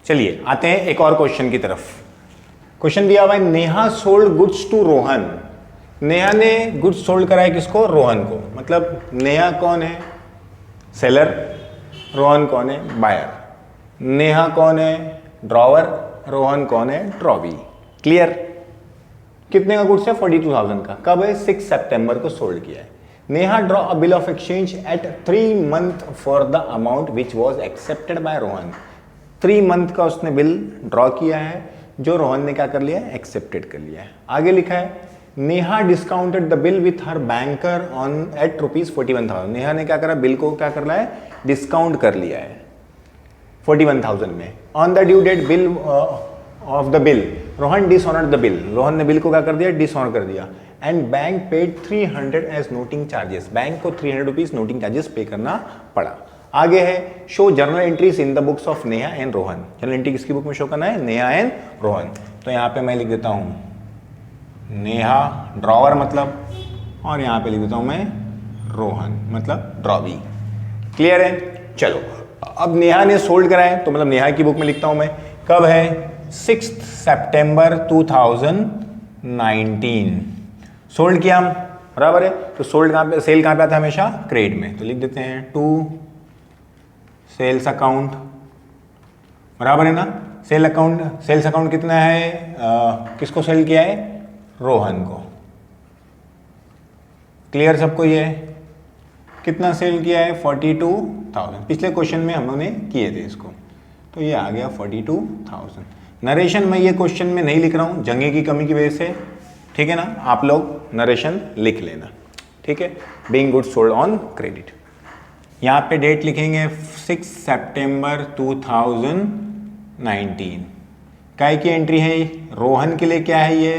चलिए आते हैं एक और क्वेश्चन की तरफ। क्वेश्चन दिया हुआ है Neha sold goods to Rohan. Neha ने गुड्स सोल्ड कराया किसको? रोहन को। मतलब नेहा कौन है? सेलर। रोहन कौन है? बायर। नेहा कौन है? ड्रॉवर। रोहन कौन है? ड्रॉवी। क्लियर? कितने का गुड्स है? 42,000 का। कब है? 6 सितंबर को सोल्ड किया है। Neha draw a bill of exchange at 3 month for the amount which was accepted by Rohan. 3 month का उसने बिल ड्रॉ किया है जो रोहन ने क्या कर लिया है? एक्सेप्टेड कर लिया है। आगे लिखा है Neha discounted the bill with her banker on at ₹41,000। Neha ने क्या करा? बिल को क्या कर रहा है? डिस्काउंट कर लिया है 41,000 में। On the due date bill of the bill Rohan dishonoured the bill. Rohan ने बिल को क्या कर दिया? डिसऑनर कर दिया। And bank paid 300 as noting charges. Bank को 300 रुपीज नोटिंग चार्जेस पे करना पड़ा। आगे है show journal entries in the books of Neha and Rohan. Journal entry किसकी बुक में शो करना है? नेहा एंड रोहन। तो यहाँ पे मैं लिख देता हूं नेहा ड्रॉवर मतलब, और यहाँ पे लिख देता हूं मैं रोहन मतलब ड्रॉवी। क्लियर है? चलो अब नेहा ने सोल्ड कराया तो मतलब नेहा की बुक में लिखता हूं मैं। कब है? 6 सितंबर 2019 सोल्ड किया हम, बराबर है। तो सोल्ड कहाँ पे? सेल कहाँ पे आता है? हमेशा क्रेडिट में। तो लिख देते हैं टू सेल्स अकाउंट, बराबर है ना। सेल्स अकाउंट कितना है? किसको सेल किया है? रोहन को। क्लियर सबको? ये कितना सेल किया है? 42,000। पिछले क्वेश्चन में हम लोगों ने किए थे इसको, तो ये आ गया 42,000। नरेशन मैं ये क्वेश्चन में नहीं लिख रहा हूं जगह की कमी की वजह से, ठीक है ना। आप लोग नरेशन लिख लेना, ठीक है। Being goods sold on credit. यहाँ पे डेट लिखेंगे 6 सितंबर 2019। काय की एंट्री है? रोहन के लिए क्या है ये?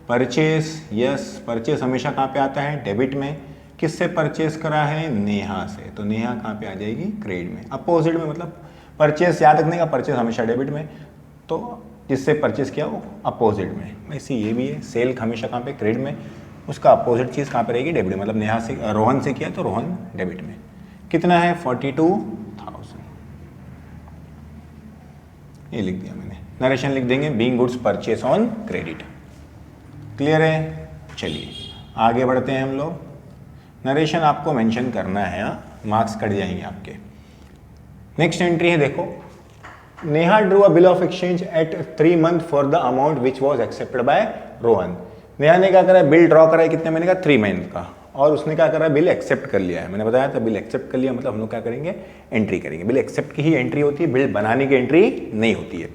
परचेस। यस, परचेस हमेशा कहाँ पे आता है? डेबिट में। किससे परचेस करा है? नेहा से। तो नेहा कहाँ पे आ जाएगी? क्रेडिट में। अपोजिट में, मतलब परचेस याद रखने का, परचेस हमेशा डेबिट में, तो जिससे परचेस किया वो अपोजिट में। वैसे ये भी है, सेल हमेशा कहाँ पे? क्रेडिट में। उसका अपोजिट चीज़ कहाँ पे रहेगी? डेबिट में। मतलब नेहा से रोहन से किया तो रोहन डेबिट में। कितना है? 42,000। ये लिख दिया मैंने। नरेशन लिख देंगे being goods purchase on credit. Clear है? चलिए आगे बढ़ते हैं हम लोग। नरेशन आपको मेंशन करना है, मार्क्स कट जाएंगे आपके। नेक्स्ट एंट्री है, देखो Neha drew a bill of exchange at 3 month for the amount which was accepted by Rohan. Neha ने क्या करा? बिल ड्रॉ करा है कितने महीने का? 3 मंथ का। और उसने क्या करा? बिल एक्सेप्ट कर लिया है। मैंने बताया था बिल एक्सेप्ट कर लिया मतलब हम लोग क्या करेंगे? एंट्री करेंगे। बिल एक्सेप्ट की ही एंट्री होती है, बिल बनाने की एंट्री नहीं होती है।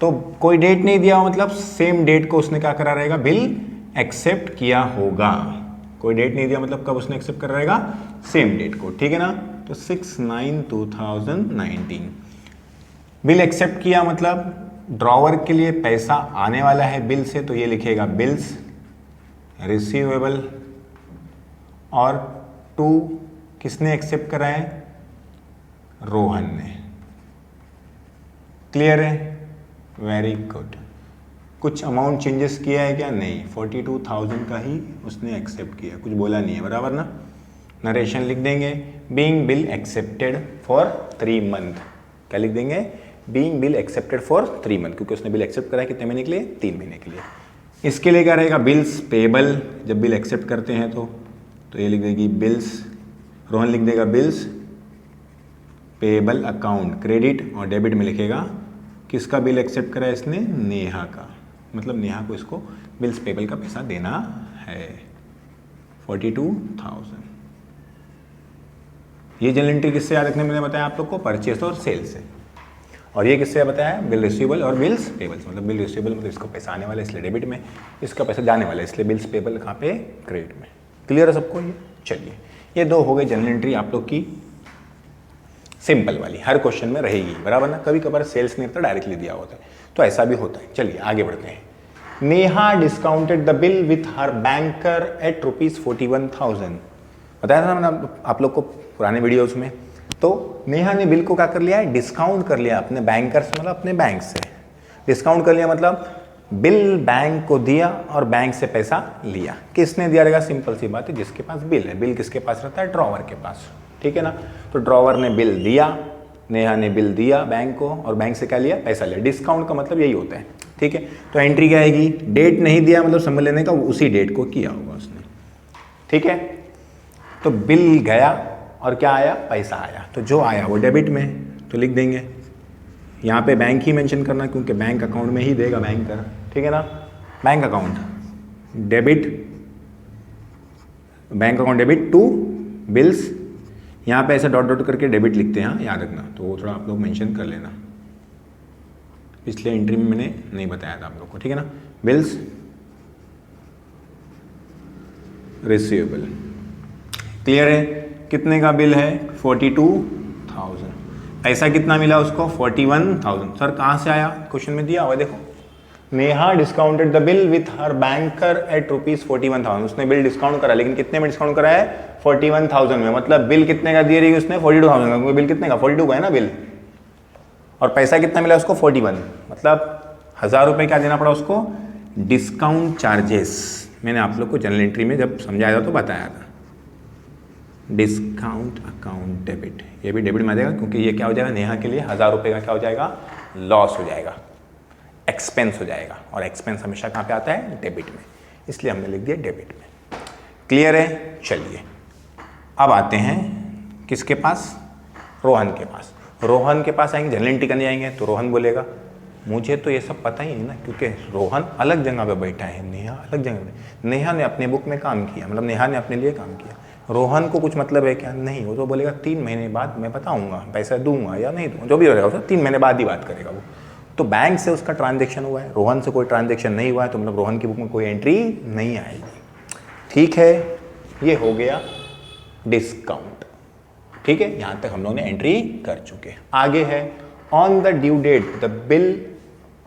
तो कोई डेट नहीं दिया, मतलब सेम डेट को उसने क्या करा रहेगा? बिल एक्सेप्ट किया होगा। कोई डेट नहीं दिया मतलब कब उसने एक्सेप्ट कर रहेगा? सेम डेट को, ठीक है ना। तो 6/9/2019 बिल एक्सेप्ट किया, मतलब ड्रॉवर के लिए पैसा आने वाला है बिल से, तो ये लिखेगा बिल्स रिसीवेबल। और 2 किसने एक्सेप्ट करा है? रोहन ने। क्लियर है? Very good. कुछ अमाउंट चेंजेस किया है क्या? नहीं, 42,000 का ही उसने एक्सेप्ट किया, कुछ बोला नहीं है, बराबर ना। नरेशन लिख देंगे being bill accepted for 3 month. क्या लिख देंगे? Being bill accepted for 3 month, क्योंकि उसने बिल एक्सेप्ट करा है कितने महीने के लिए? 3 महीने के लिए। इसके लिए क्या रहेगा? Bills payable. जब बिल एक्सेप्ट करते हैं तो ये लिख देगी बिल्स, रोहन लिख देगा बिल्स पेबल अकाउंट क्रेडिट, और डेबिट में लिखेगा किसका बिल एक्सेप्ट करा है इसने? नेहा का। मतलब नेहा को इसको बिल्स पेबल का पैसा देना है 42,000। ये जनरल एंट्री किससे याद रखने मैंने बताया आप लोग को? परचेस और सेल से। और ये किससे बताया? बिल रिसीवेबल और बिल्स पेबल्स। मतलब बिल रिसीवेबल मतलब इसको पैसा आने वाला है इसलिए डेबिट में, इसका पैसा जाने वाला है इसलिए बिल्स पेबल कहाँ पे? क्रेडिट में। क्लियर है सबको ये? चलिए ये 2 हो गए जनरल एंट्री आप लोग की, सिंपल वाली, हर क्वेश्चन में रहेगी, बराबर ना। कभी कभार सेल्स नहीं होता, डायरेक्टली दिया होता है, तो ऐसा भी होता है। चलिए आगे बढ़ते हैं। Neha discounted the bill with her banker at ₹41,000। बताया था मैंने आप लोग को पुराने वीडियोस में। तो नेहा ने बिल को क्या कर लिया है? डिस्काउंट कर लिया अपने बैंकर से, मतलब अपने बैंक से डिस्काउंट कर लिया। मतलब बिल बैंक को दिया और बैंक से पैसा लिया। किसने दिया रहेगा? सिंपल सी बात है, जिसके पास बिल है। बिल किसके पास रहता है? ड्रॉवर के पास, ठीक है ना। तो ड्रॉवर ने बिल दिया नेहा ने बिल दिया बैंक को और बैंक से क्या लिया, पैसा लिया। डिस्काउंट का मतलब यही होता है, ठीक है। तो एंट्री क्या आएगी, डेट नहीं दिया मतलब समझ लेने का उसी डेट को किया होगा उसने, ठीक है। तो बिल गया और क्या आया, पैसा आया। तो जो आया वो डेबिट में, तो लिख देंगे। यहाँ पे बैंक ही मेंशन करना क्योंकि बैंक अकाउंट में ही देगा बैंकर, ठीक है ना। Bank account debit, bank account debit to bills. यहाँ पे ऐसे डॉट डॉट करके डेबिट लिखते हैं, हाँ याद रखना। तो वो थोड़ा आप लोग मेंशन कर लेना, पिछले एंट्री में मैंने नहीं बताया था आप लोग को, ठीक है ना। बिल्स रिसीवेबल, क्लियर है। कितने का बिल है, 42,000। पैसा कितना मिला उसको, 41,000। सर कहाँ से आया, क्वेश्चन में दिया हुआ देखो। Neha discounted the bill with her banker at ₹41,000। उसने बिल डिस्काउंट करा, लेकिन कितने में डिस्काउंट करा है, 41,000 में। मतलब बिल कितने का दिए रही उसने, 42,000 का, क्योंकि बिल कितने का, 42 का है ना बिल। और पैसा कितना मिला उसको, 41। मतलब 1,000 रुपये क्या देना पड़ा उसको, डिस्काउंट चार्जेस। मैंने आप लोग को जनरल एंट्री में जब समझाया था तो बताया था। डिस्काउंट अकाउंट डेबिट, ये भी डेबिट में आ जाएगा क्योंकि ये क्या हो जाएगा, नेहा के लिए 1,000 रुपये का क्या हो जाएगा, लॉस हो जाएगा, एक्सपेंस हो जाएगा। और एक्सपेंस हमेशा कहाँ पे आता है, डेबिट में, इसलिए हमने लिख दिया डेबिट में। क्लियर है। चलिए अब आते हैं किसके पास, रोहन के पास। रोहन के पास आएंगे, जनरल एंट्री करने आएंगे तो रोहन बोलेगा मुझे तो ये सब पता ही नहीं ना, क्योंकि रोहन अलग जगह पे बैठा है, नेहा अलग जगह पे। नेहा ने अपने बुक में काम किया, मतलब नेहा ने अपने लिए काम किया। रोहन को कुछ मतलब है क्या, नहीं। वो तो बोलेगा 3 महीने बाद मैं बताऊंगा, पैसा दूंगा या नहीं दूंगा, जो भी रहेगा 3 महीने बाद ही बात करेगा वो। तो बैंक से उसका ट्रांजेक्शन हुआ है, रोहन से कोई ट्रांजेक्शन नहीं हुआ है, तो मतलब रोहन की बुक में कोई एंट्री नहीं आएगी, ठीक है। ये हो गया डिस्काउंट, ठीक है। यहाँ तक हम लोग ने एंट्री कर चुके। आगे है on the due date the bill,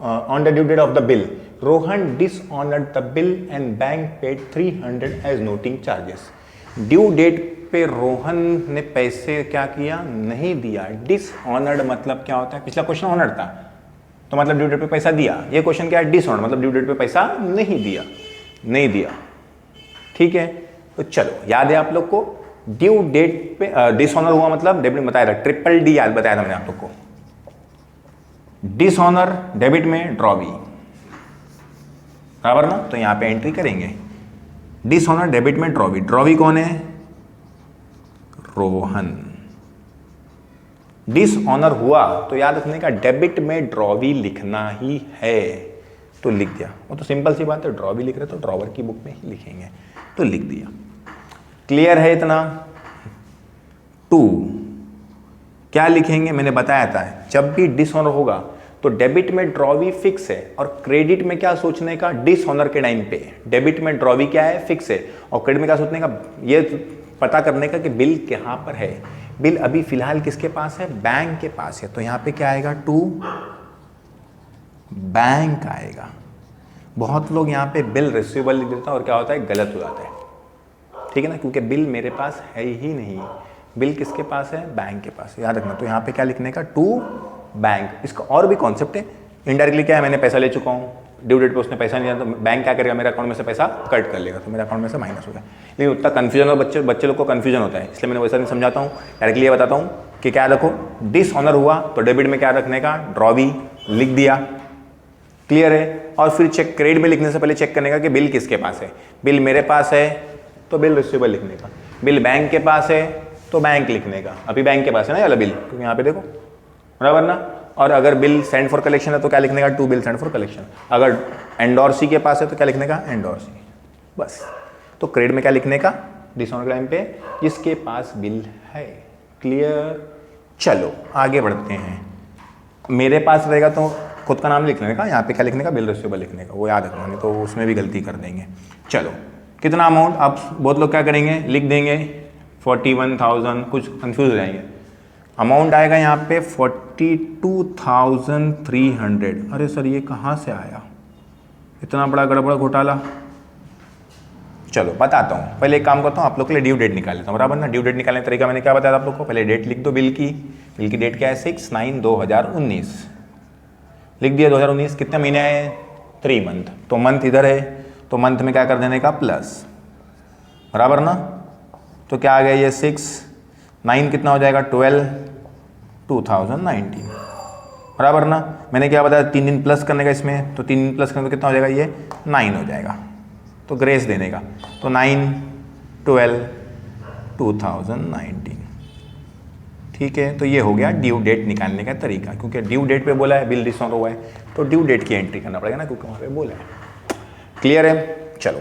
on the due date of the bill Rohan dishonoured the bill and bank paid 300 as noting charges. Due date पे रोहन ने पैसे क्या किया, नहीं दिया। डिसऑनर्ड मतलब क्या होता है, पिछला क्वेश्चन ऑनर्ड था तो मतलब ड्यू डेट पे पैसा दिया। ये क्वेश्चन क्या है, डिसऑनर्ड मतलब ड्यू डेट पे पैसा नहीं दिया, नहीं दिया, ठीक है। तो चलो याद है आप लोग को, ड्यू डेट पे डिसऑनर हुआ मतलब डेबिट में बताया था, ट्रिपल डी याद बताया था मैंने आप लोग को। डिसऑनर डेबिट में ड्रॉ बी, बराबर ना। तो यहां पे एंट्री करेंगे, डिसऑनर डेबिट में ड्रॉ बी। ड्रॉ बी कौन है, रोहन। डिसऑनर हुआ तो याद रखने का डेबिट में ड्रॉ बी लिखना ही है, तो लिख दिया। वो तो सिंपल सी बात है, ड्रॉ बी लिख रहे तो ड्रॉवर की बुक में ही लिखेंगे, तो लिख दिया। क्लियर है इतना। 2 क्या लिखेंगे, मैंने बताया था जब भी डिसऑनर होगा तो डेबिट में ड्रॉवी फिक्स है और क्रेडिट में क्या सोचने का, डिसऑनर के टाइम पे डेबिट में ड्रॉवी क्या है, फिक्स है, और क्रेडिट में क्या सोचने का, ये पता करने का कि बिल कहां पर है। बिल अभी फिलहाल किसके पास है, बैंक के पास है, तो यहां पे क्या आएगा, टू बैंक आएगा। बहुत लोग यहां पे बिल रिसीवेबल लिख देता है और क्या होता है, गलत हो जाता है, ठीक है ना, क्योंकि बिल मेरे पास है ही नहीं। बिल किसके पास है, बैंक के पास, याद रखना। तो यहाँ पे क्या लिखने का, टू बैंक। इसका और भी कॉन्सेप्ट है, इनडायरेक्टली क्या है, मैंने पैसा ले चुका हूँ, ड्यू डेट पे उसने पैसा नहीं दिया, तो बैंक क्या करेगा, मेरे अकाउंट में से पैसा कट कर लेगा, तो मेरे अकाउंट में से माइनस हो गया। लेकिन उतना कन्फ्यूजन और बच्चे लोग को कन्फ्यूजन होता है, इसलिए मैंने वैसा नहीं समझाता हूँ, डायरेक्टली ये बताता हूँ कि क्या रखो, डिसऑनर हुआ तो डेबिट में क्या रखने का, ड्रॉ बी लिख दिया, क्लियर है। और फिर चेक, क्रेडिट में लिखने से पहले चेक करने का कि बिल किसके पास है। बिल मेरे पास है तो बिल रिसीवेबल लिखने का, बिल बैंक के पास है तो बैंक लिखने का। अभी बैंक के पास है ना ये वाला बिल, क्योंकि यहाँ पे देखो, बराबर ना। और अगर बिल सेंड फॉर कलेक्शन है तो क्या लिखने का, to bill send for collection. अगर एंडोर्सी के पास है तो क्या लिखने का, एंडोर्सी, बस। तो क्रेडिट में क्या लिखने का, डिसऑनर टाइम पे जिसके पास बिल है, क्लियर। चलो आगे बढ़ते हैं। मेरे पास रहेगा तो खुद का नाम लिखने का, यहाँ पे क्या लिखने का, बिल रिसीवेबल लिखने का, वो याद रखना, नहीं तो उसमें भी गलती कर देंगे। चलो कितना अमाउंट, अब बहुत लोग क्या करेंगे, लिख देंगे 41,000, कुछ कंफ्यूज हो जाएंगे। अमाउंट आएगा यहाँ पे 42,300। अरे सर ये कहाँ से आया, इतना बड़ा गड़बड़ घोटाला। चलो बताता हूँ, पहले एक काम करता हूँ, आप लोग के लिए ड्यू डेट निकाल लेता हूँ, बराबर ना। ड्यू डेट निकालने का तरीका मैंने क्या बताया आप लोग को, पहले डेट लिख दो बिल की। बिल की डेट क्या है, 6/9/2019 लिख दिया। 2019 कितने महीने आए, 3 मंथ, तो मंथ इधर है, तो मंथ में क्या कर देने का, प्लस, बराबर ना। तो क्या आ गया ये 6, 9 कितना हो जाएगा, 12, 2019, बराबर ना। मैंने क्या बताया, 3 दिन प्लस करने का इसमें, तो 3 दिन प्लस करने तो कितना हो जाएगा, ये 9 हो जाएगा, तो ग्रेस देने का, तो 9/12/2019। ठीक है, तो ये हो गया ड्यू डेट निकालने का तरीका, क्योंकि ड्यू डेट पे बोला है, बिल डिसऑनर हुआ है, तो ड्यू डेट की एंट्री करना पड़ेगा ना, क्योंकि वहाँ पे बोला है। क्लियर है? चलो,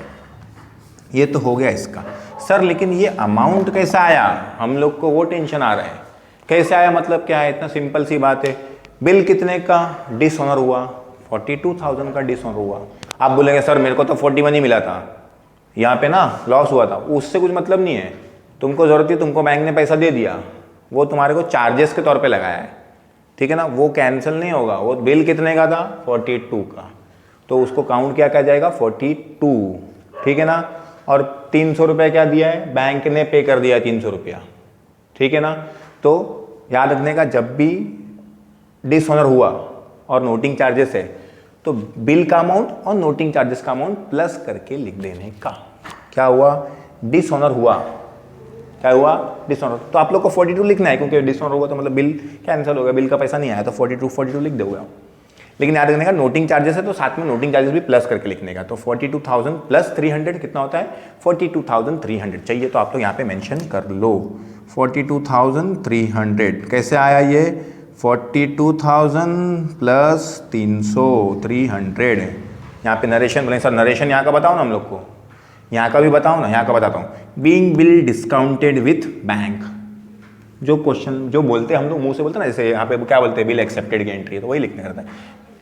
ये तो हो गया इसका। सर लेकिन ये अमाउंट कैसा आया, हम लोग को वो टेंशन आ रहा है, कैसे आया, मतलब क्या है, इतना सिंपल सी बात है। बिल कितने का डिसऑनर हुआ, 42,000 का डिसऑनर हुआ। आप बोलेंगे सर मेरे को तो 41 ही मिला था, यहाँ पे ना लॉस हुआ था, उससे कुछ मतलब नहीं है। तुमको जरूरत थी, तुमको बैंक ने पैसा दे दिया, वो तुम्हारे को चार्जेस के तौर पे लगाया है, ठीक है ना, वो कैंसिल नहीं होगा। वो बिल कितने का था, 42 का, तो उसको काउंट क्या जाएगा, 42, ठीक है ना। और 300 रुपये क्या दिया है, बैंक ने पे कर दिया 300 रुपया, ठीक है ना। तो याद रखने का, जब भी डिसऑनर हुआ और नोटिंग चार्जेस है, तो बिल का अमाउंट और नोटिंग चार्जेस का अमाउंट प्लस करके लिख देने का। क्या हुआ, डिसऑनर हुआ, क्या हुआ, डिसऑनर। तो आप लोग को 42 लिखना है, क्योंकि डिसऑनर हुआ तो मतलब बिल कैंसिल हो गया, बिल का पैसा नहीं आया, तो 42 लिख दोगे आप। लेकिन याद रखने का, नोटिंग चार्जेस है तो साथ में नोटिंग चार्जेस भी प्लस करके लिखने का। तो 42,000 प्लस 300 कितना होता है, 42,300 चाहिए, तो आप लोग यहाँ पे मेंशन कर लो 42,300। कैसे आया ये, 42,000 प्लस 300, 300। यहाँ पे नरेशन बोले, सर नरेशन यहाँ का बताओ ना हम लोग को, यहाँ का भी बताओ ना, यहाँ का बताता हूँ। Being bill discounted with bank, जो क्वेश्चन जो बोलते हैं हम लोग मुंह से बोलते हैं ना, जैसे यहाँ पे क्या बोलते हैं, बिल एक्सेप्टेड की एंट्री है, तो वही लिखने रहता है,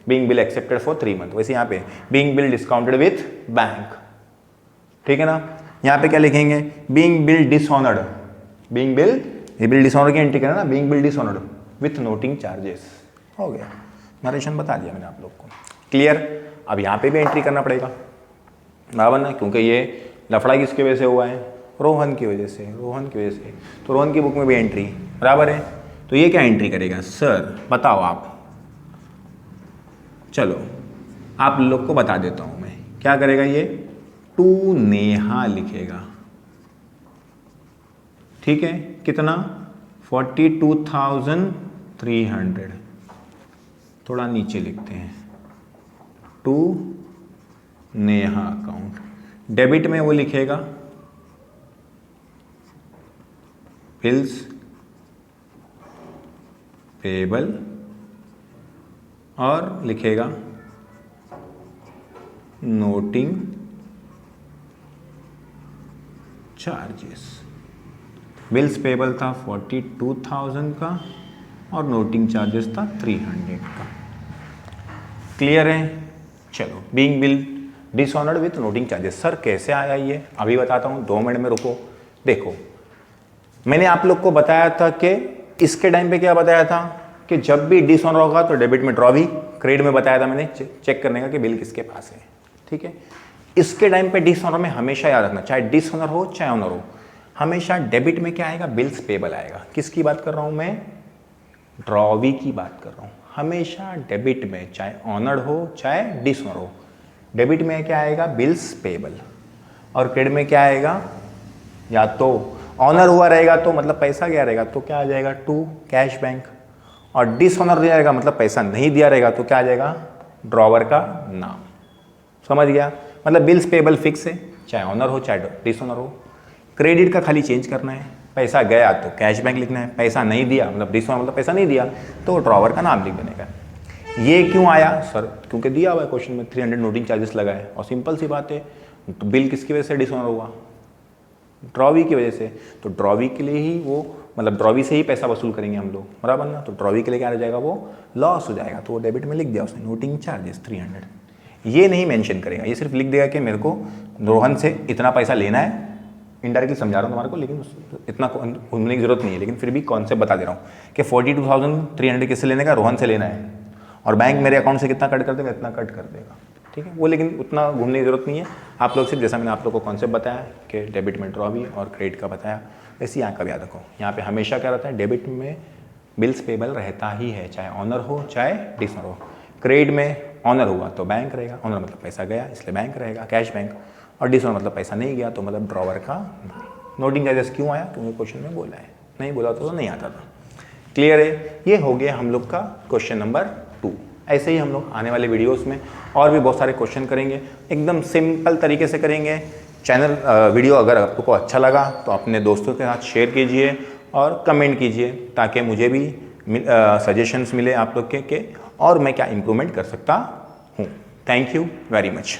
being bill accepted for 3 month. वैसे यहाँ पे being bill discounted with bank, ठीक है ना। यहाँ पे क्या लिखेंगे, being bill dishonoured, being bill, ये बिल डिसऑनर की एंट्री करना ना, being bill dishonoured with noting charges, हो गया, नरेशन बता दिया मैंने आप लोग को। क्लियर? अब यहाँ पे भी एंट्री करना पड़ेगा, बराबर ना, क्योंकि ये लफड़ा किसकी वजह से हुआ है, रोहन की वजह से, रोहन की वजह से, तो रोहन की बुक में भी एंट्री, बराबर है। तो ये क्या एंट्री करेगा, सर बताओ आप, चलो आप लोग को बता देता हूं मैं, क्या करेगा ये, टू नेहा लिखेगा, ठीक है, कितना, 42,300, थोड़ा नीचे लिखते हैं, टू नेहा अकाउंट। डेबिट में वो लिखेगा बिल्स पेबल, और लिखेगा नोटिंग चार्जेस। बिल्स पेबल था 42,000 का और नोटिंग चार्जेस था 300 का। क्लियर है? चलो, being bill dishonoured with noting charges. Sir कैसे आया ये, अभी बताता हूँ, 2 मिनट में रुको। देखो, मैंने आप लोग को बताया था कि इसके टाइम पे क्या बताया था कि जब भी डिसऑनर होगा तो डेबिट में ड्रॉ भी, क्रेडिट में बताया था मैंने चेक करने का कि बिल किसके पास है, ठीक है। इसके टाइम पे डिसऑनर में हमेशा याद रखना, चाहे डिसऑनर हो चाहे ऑनर हो, हमेशा डेबिट में क्या आएगा, बिल्स पेबल आएगा। किसकी बात कर रहा हूं मैं, ड्रॉवी की बात कर रहा हूं। हमेशा डेबिट में चाहे ऑनर्ड हो चाहे डिसऑनर हो, डेबिट में क्या आएगा, बिल्स पेबल, और क्रेडिट में क्या आएगा, या तो ऑनर हुआ रहेगा तो मतलब पैसा गया रहेगा तो क्या आ जाएगा, टू कैश बैंक, और डिसऑनर दिया रहेगा मतलब पैसा नहीं दिया रहेगा तो क्या आ जाएगा, ड्रॉवर का नाम। समझ गया? मतलब बिल्स पेबल फिक्स है, चाहे ऑनर हो चाहे डिसऑनर हो। क्रेडिट का खाली चेंज करना है, पैसा गया तो कैश बैंक लिखना है, पैसा नहीं दिया मतलब डिसऑनर मतलब पैसा नहीं दिया तो ड्रॉवर का नाम लिख देने का। ये क्यों आया सर, क्योंकि दिया हुआ है क्वेश्चन में 300 नोटिंग चार्जेस लगा है, और सिंपल सी बात है, तो बिल किसकी वजह से डिसऑनर हुआ, ड्रॉवी की वजह से, तो ड्रॉवी के लिए ही वो, मतलब ड्रॉवी से ही पैसा वसूल करेंगे हम लोग, बराबर ना। तो ड्रॉवी के लिए क्या हो जाएगा, वो लॉस हो जाएगा, तो वो डेबिट में लिख दिया उसने नोटिंग चार्जेस 300। ये नहीं मेंशन करेगा, ये सिर्फ लिख देगा कि मेरे को रोहन से इतना पैसा लेना है। इनडायरेक्टली समझा रहा हूँ तुम्हारे को, लेकिन इतना घूमने की जरूरत नहीं है, लेकिन फिर भी कॉन्सेप्ट बता दे रहा हूँ कि 42,300 किससे लेने का, रोहन से लेना है, और बैंक मेरे अकाउंट से कितना कट कर देगा, इतना कट कर देगा, ठीक है। वो लेकिन उतना घूमने की जरूरत नहीं है, आप लोग सिर्फ जैसा मैंने आप लोग को कॉन्सेप्ट बताया कि डेबिट में ड्रॉ भी और क्रेडिट का बताया, वैसे यहाँ का भी याद रखो। यहाँ पे हमेशा क्या रहता है, डेबिट में बिल्स पेबल रहता ही है, चाहे ऑनर हो चाहे डिसऑनर हो। क्रेडिट में ऑनर हुआ तो बैंक रहेगा, ऑनर मतलब पैसा गया इसलिए बैंक रहेगा, कैश बैंक, और डिसऑनर मतलब पैसा नहीं गया तो मतलब ड्रॉवर का। नोटिंग चार्जेस क्यों आया, क्योंकि क्वेश्चन में बोला है, नहीं बोला तो नहीं आता था। क्लियर है? ये हो गया हम लोग का क्वेश्चन नंबर 2। ऐसे ही हम लोग आने वाले वीडियोस में और भी बहुत सारे क्वेश्चन करेंगे, एकदम सिंपल तरीके से करेंगे। चैनल वीडियो अगर आपको अच्छा लगा तो अपने दोस्तों के साथ शेयर कीजिए और कमेंट कीजिए, ताकि मुझे भी सजेशंस मिले आप लोग के और मैं क्या इम्प्रूवमेंट कर सकता हूँ। Thank you very much.